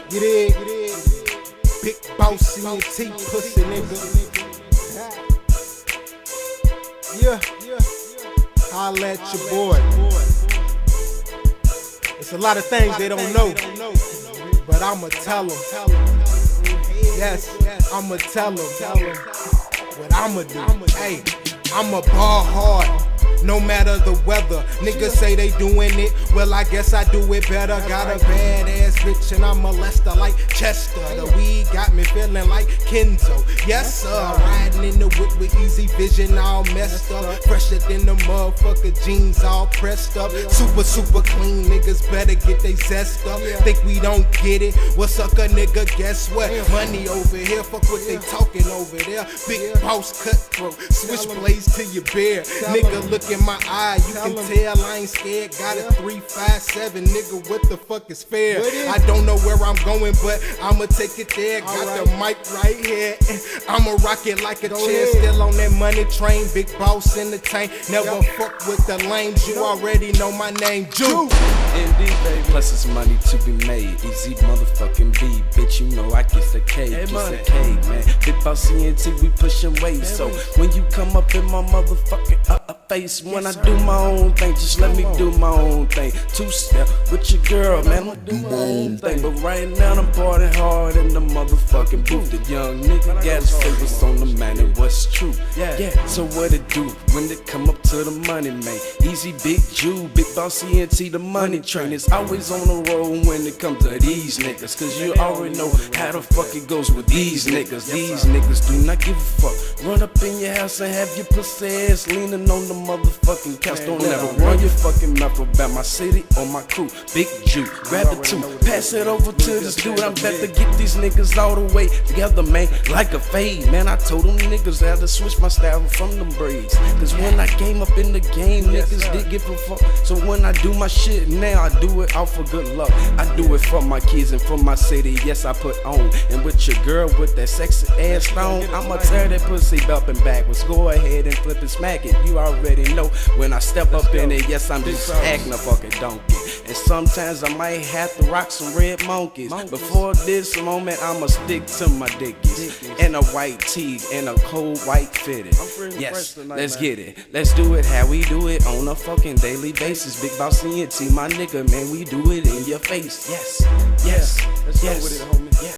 You dig? Big boss ENT pussy nigga. Yeah. Holla at your boy. It's a lot of things they don't know, but I'ma tell them. Yes, I'ma tell them what I'ma do. Hey, I'ma ball hard. No matter the weather, niggas say they doing it, well I guess I do it better. Got a badass bitch and I'm a molester like Chester. The weed got me feeling like Kenzo. Yes sir, riding in the whip with easy vision all messed up. Fresher than the motherfucker jeans all pressed up. Super clean, niggas better get they zest up. Think we don't get it? Well sucker nigga, guess what? Money over here, fuck what they talking over there. Big boss cutthroat, switchblades to your bear. Nigga look in my eye, you can tell I ain't scared. Got a 357, nigga, what the fuck is fair? I don't know where I'm going, but I'ma take it there. Got the mic right here, I'ma rock it like a chair. Still on that money train, big boss in the tank. Never fuck with the lames, you already know my name, Juke. Indeed, baby. Plus it's money to be made. Easy motherfucking B, bitch, you know I get the K, get the K, man. Big boss ENT, we pushing weight. So when you come up in my motherfucking face, when I do my own thing, just let me do my own thing. Two-step with your girl, man, I'ma do my own thing. But right now I'm partying hard in the motherfucking booth. The young nigga got his favorites on the man, and what's true? Yeah, so what it do when it come up to the money, man? Easy big Jew, big boss ENT, the money train is always on the road when it comes to these niggas. Cause you already know how the fuck it goes with these niggas. These niggas do not give a fuck. Run up in your house and have your pussy ass leaning on the motherfucking couch. Don't ever run your fucking mouth about my city or my crew. Big Jew, grab the two, pass it over to this dude. I'm about to get these niggas all the way together, man, like a fade. Man, I told them niggas I had to switch my style from them braids. Cause when I came up in the game, niggas did give a fuck. So when I do my shit now, I do it off of good luck. I do it for my kids and for my city, yes I put on. And with your girl with that sexy ass stone, I'ma tear that pussy up and backwards. Go ahead and flip and smack it. You already know when I step up in it, yes I'm just acting a fucking donkey. And sometimes I might have to rock some red monkeys. Before this moment, I'ma stick to my dickies and a white tee and a cold white fitted. Yes, let's get it. Let's do it how we do it on a fucking daily basis. Big boss ENT, my nigga, man, we do it in your face. Yes, yes, yes.